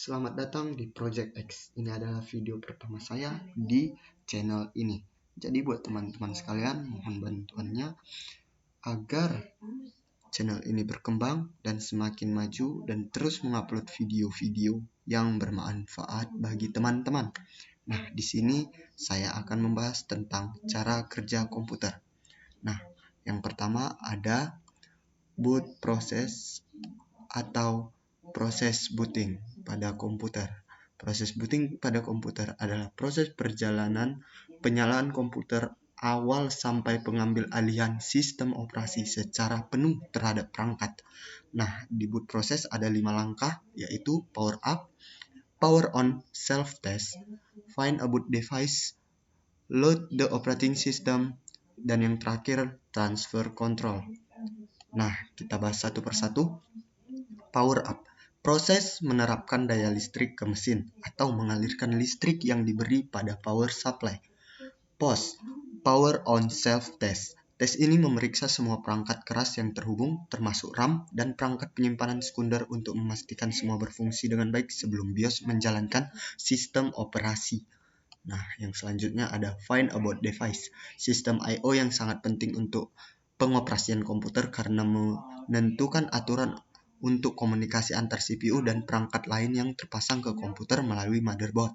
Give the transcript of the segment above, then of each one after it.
Selamat datang di Project X. Ini adalah video pertama saya di channel ini. Jadi buat teman-teman sekalian, mohon bantuannya agar channel ini berkembang dan semakin maju dan terus mengupload video-video yang bermanfaat bagi teman-teman. Nah, di sini saya akan membahas tentang cara kerja komputer. Nah, yang pertama ada boot process atau proses booting pada komputer. Proses booting pada komputer adalah proses perjalanan penyalaan komputer awal sampai pengambil alihan sistem operasi secara penuh terhadap perangkat. Nah, di boot proses ada 5 langkah, yaitu power up, power on, self-test, find a boot device, load the operating system, dan yang terakhir transfer control. Nah, kita bahas satu persatu. Power up. Proses menerapkan daya listrik ke mesin atau mengalirkan listrik yang diberi pada power supply. POS, Power on Self-Test. Tes ini memeriksa semua perangkat keras yang terhubung, termasuk RAM dan perangkat penyimpanan sekunder untuk memastikan semua berfungsi dengan baik sebelum BIOS menjalankan sistem operasi. Nah, yang selanjutnya ada Find a Boot Device. Sistem I/O yang sangat penting untuk pengoperasian komputer karena menentukan aturan untuk komunikasi antar CPU dan perangkat lain yang terpasang ke komputer melalui motherboard.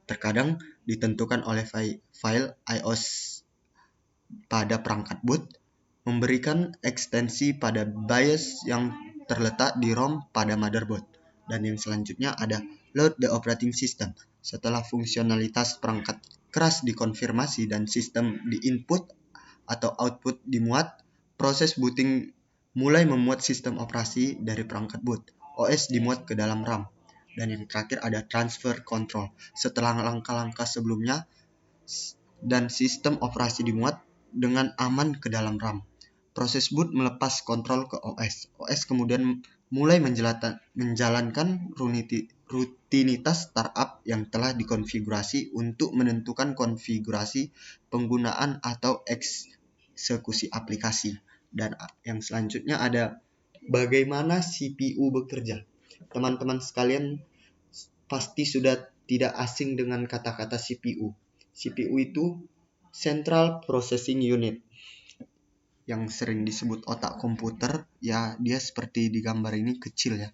Terkadang ditentukan oleh file IOS pada perangkat boot, memberikan ekstensi pada BIOS yang terletak di ROM pada motherboard. Dan yang selanjutnya ada load the operating system. Setelah fungsionalitas perangkat keras dikonfirmasi dan sistem di input atau output dimuat, proses booting mulai memuat sistem operasi dari perangkat boot. OS dimuat ke dalam RAM. Dan yang terakhir ada transfer control. Setelah langkah-langkah sebelumnya dan sistem operasi dimuat dengan aman ke dalam RAM. Proses boot melepas kontrol ke OS. OS kemudian mulai menjalankan rutinitas startup yang telah dikonfigurasi untuk menentukan konfigurasi penggunaan atau eksekusi aplikasi. Dan yang selanjutnya ada bagaimana CPU bekerja. Teman-teman sekalian pasti sudah tidak asing dengan kata-kata CPU. CPU itu Central Processing Unit, yang sering disebut otak komputer. Ya, dia seperti di gambar ini kecil ya,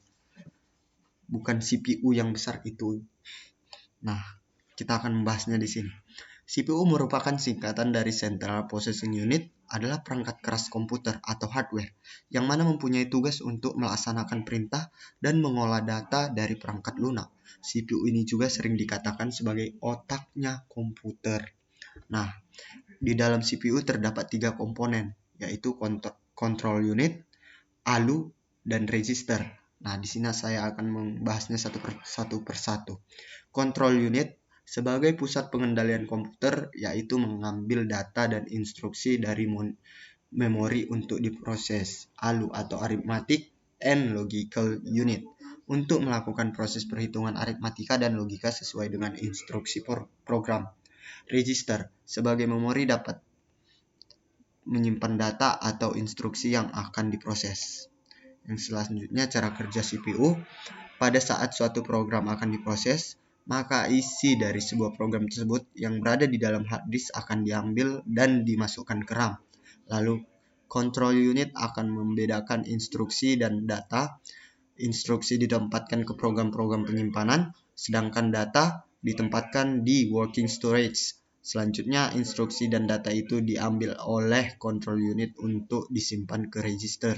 bukan CPU yang besar itu. Nah, kita akan membahasnya di sini. CPU merupakan singkatan dari Central Processing Unit, adalah perangkat keras komputer atau hardware yang mana mempunyai tugas untuk melaksanakan perintah dan mengolah data dari perangkat lunak. CPU ini juga sering dikatakan sebagai otaknya komputer. Nah, di dalam CPU terdapat 3 komponen, yaitu control unit, ALU, dan register. Nah, di sini saya akan membahasnya satu persatu. Control unit sebagai pusat pengendalian komputer, yaitu mengambil data dan instruksi dari memori untuk diproses. ALU atau Arithmetic and Logical Unit untuk melakukan proses perhitungan aritmatika dan logika sesuai dengan instruksi program. Register sebagai memori dapat menyimpan data atau instruksi yang akan diproses. Yang selanjutnya cara kerja CPU. Pada saat suatu program akan diproses, maka isi dari sebuah program tersebut yang berada di dalam hard disk akan diambil dan dimasukkan ke RAM. Lalu control unit akan membedakan instruksi dan data. Instruksi ditempatkan ke program-program penyimpanan, sedangkan data ditempatkan di working storage. Selanjutnya, instruksi dan data itu diambil oleh control unit untuk disimpan ke register.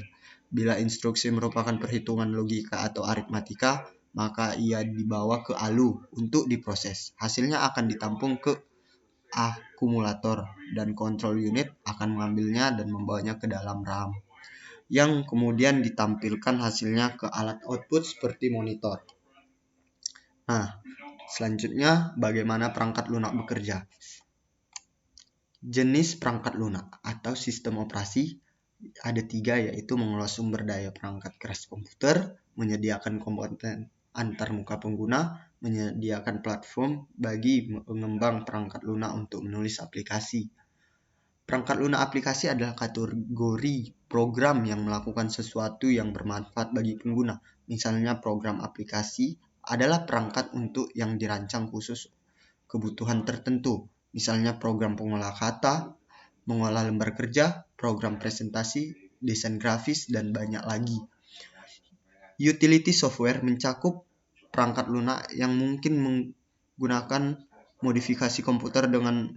Bila instruksi merupakan perhitungan logika atau aritmatika, maka ia dibawa ke ALU untuk diproses. Hasilnya akan ditampung ke akumulator dan control unit akan mengambilnya dan membawanya ke dalam RAM, yang kemudian ditampilkan hasilnya ke alat output seperti monitor. Nah, selanjutnya bagaimana perangkat lunak bekerja. Jenis perangkat lunak atau sistem operasi ada 3, yaitu mengolah sumber daya perangkat keras komputer, menyediakan komponen antarmuka pengguna, menyediakan platform bagi pengembang perangkat lunak untuk menulis aplikasi. Perangkat lunak aplikasi adalah kategori program yang melakukan sesuatu yang bermanfaat bagi pengguna, misalnya program aplikasi adalah perangkat untuk yang dirancang khusus kebutuhan tertentu, misalnya program pengolah kata, mengolah lembar kerja, program presentasi, desain grafis, dan banyak lagi. Utility software mencakup perangkat lunak yang mungkin menggunakan modifikasi komputer dengan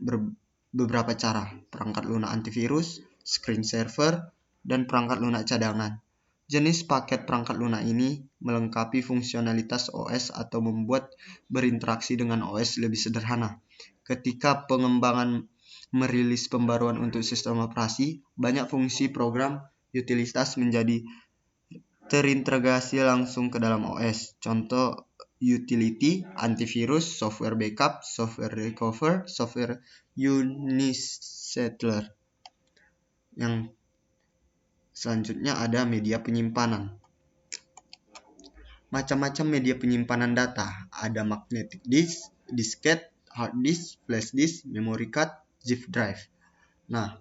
beberapa cara. Perangkat lunak antivirus, screen saver, dan perangkat lunak cadangan. Jenis paket perangkat lunak ini melengkapi fungsionalitas OS atau membuat berinteraksi dengan OS lebih sederhana. Ketika pengembangan merilis pembaruan untuk sistem operasi, banyak fungsi program utilitas menjadi terintegrasi langsung ke dalam OS. Contoh utility, antivirus, software backup, software recover, software unisettler. Yang selanjutnya ada media penyimpanan. Macam-macam media penyimpanan data. Ada magnetic disk, disket, hard disk, flash disk, memory card, zip drive. Nah,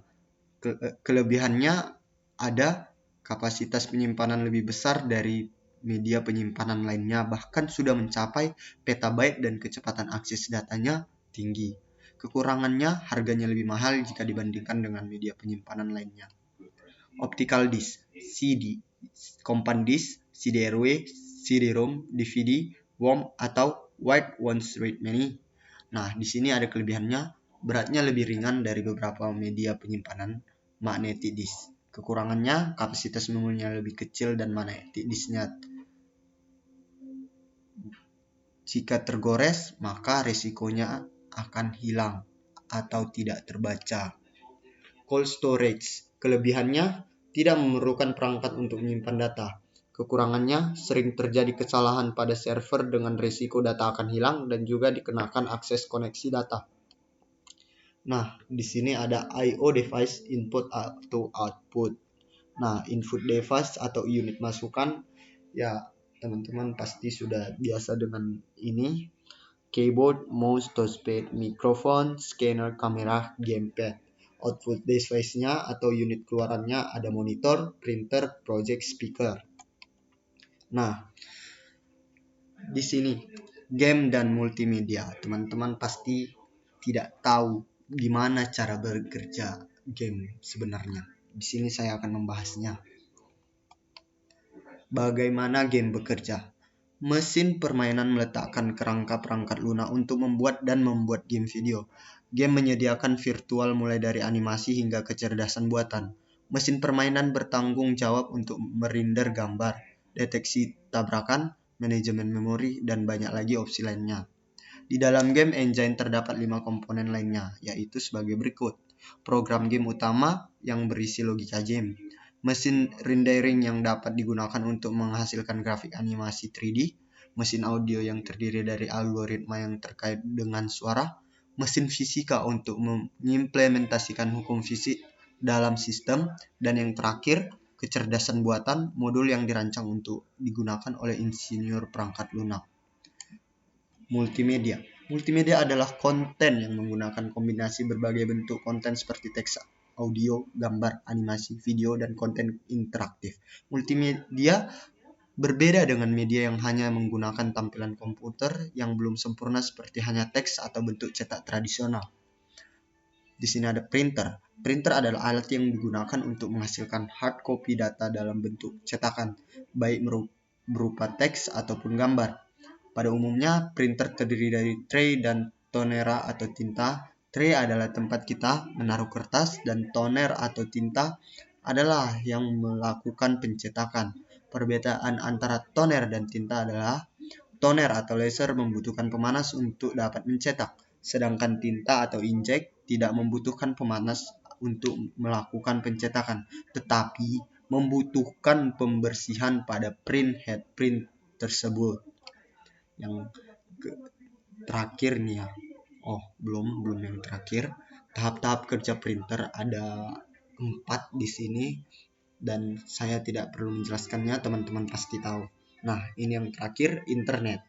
kelebihannya ada kapasitas penyimpanan lebih besar dari media penyimpanan lainnya, bahkan sudah mencapai petabyte dan kecepatan akses datanya tinggi. Kekurangannya, harganya lebih mahal jika dibandingkan dengan media penyimpanan lainnya. Optical disk, CD, compact disk, CD-RW, CD-ROM, DVD, WOM, atau Wide Ones Read Many. Nah, di sini ada kelebihannya, beratnya lebih ringan dari beberapa media penyimpanan magnetic disk. Kekurangannya, kapasitas memorinya lebih kecil dan magnetic disknya jika tergores, maka risikonya akan hilang atau tidak terbaca. Cold storage, kelebihannya tidak memerlukan perangkat untuk menyimpan data. Kekurangannya, sering terjadi kesalahan pada server dengan risiko data akan hilang dan juga dikenakan akses koneksi data. Nah, di sini ada I/O device, input atau output. Nah, input device atau unit masukan, ya teman-teman pasti sudah biasa dengan ini. Keyboard, mouse, touchpad, mikrofon, scanner, kamera, gamepad. Output device-nya atau unit keluarannya ada monitor, printer, project, speaker. Nah, di sini game dan multimedia. Teman-teman pasti tidak tahu gimana cara bekerja game sebenarnya. Di sini saya akan membahasnya. Bagaimana game bekerja? Mesin permainan meletakkan kerangka perangkat lunak untuk membuat game video. Game menyediakan virtual mulai dari animasi hingga kecerdasan buatan. Mesin permainan bertanggung jawab untuk merender gambar, deteksi tabrakan, manajemen memori, dan banyak lagi opsi lainnya. Di dalam game engine terdapat 5 komponen lainnya, yaitu sebagai berikut. Program game utama yang berisi logika game. Mesin rendering yang dapat digunakan untuk menghasilkan grafik animasi 3D. Mesin audio yang terdiri dari algoritma yang terkait dengan suara. Mesin fisika untuk mengimplementasikan hukum fisik dalam sistem. Dan yang terakhir, kecerdasan buatan, modul yang dirancang untuk digunakan oleh insinyur perangkat lunak. Multimedia. Multimedia adalah konten yang menggunakan kombinasi berbagai bentuk konten seperti teks, audio, gambar, animasi, video, dan konten interaktif. Multimedia berbeda dengan media yang hanya menggunakan tampilan komputer yang belum sempurna seperti hanya teks atau bentuk cetak tradisional. Di sini ada printer. Printer adalah alat yang digunakan untuk menghasilkan hard copy data dalam bentuk cetakan, baik berupa teks ataupun gambar. Pada umumnya, printer terdiri dari tray dan tonera atau tinta. Tray adalah tempat kita menaruh kertas dan toner atau tinta adalah yang melakukan pencetakan. Perbedaan antara toner dan tinta adalah toner atau laser membutuhkan pemanas untuk dapat mencetak, sedangkan tinta atau inkjet tidak membutuhkan pemanas untuk melakukan pencetakan, tetapi membutuhkan pembersihan pada head print tersebut. Yang terakhir nih ya. Belum yang terakhir. Tahap-tahap kerja printer ada 4 di sini dan saya tidak perlu menjelaskannya, teman-teman pasti tahu. Nah, ini yang terakhir, internet.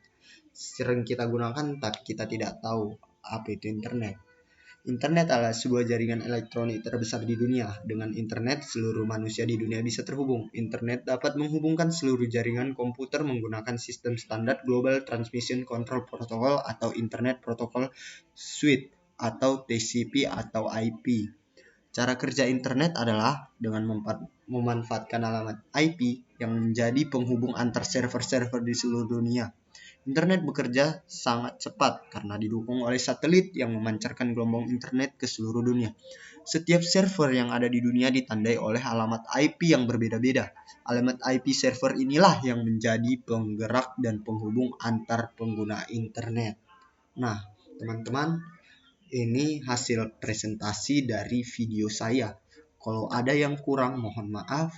Sering kita gunakan tapi kita tidak tahu apa itu internet. Internet adalah sebuah jaringan elektronik terbesar di dunia. Dengan internet, seluruh manusia di dunia bisa terhubung. Internet dapat menghubungkan seluruh jaringan komputer menggunakan sistem standar Global Transmission Control Protocol atau Internet Protocol Suite atau TCP atau IP. Cara kerja internet adalah dengan memanfaatkan alamat IP yang menjadi penghubung antar server-server di seluruh dunia. Internet bekerja sangat cepat karena didukung oleh satelit yang memancarkan gelombang internet ke seluruh dunia. Setiap server yang ada di dunia ditandai oleh alamat IP yang berbeda-beda. Alamat IP server inilah yang menjadi penggerak dan penghubung antar pengguna internet. Nah, teman-teman, ini hasil presentasi dari video saya. Kalau ada yang kurang, mohon maaf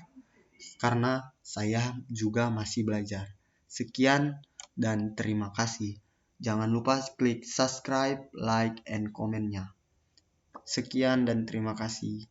karena saya juga masih belajar. Sekian dan terima kasih. Jangan lupa klik subscribe, like, and comment-nya. Sekian dan terima kasih.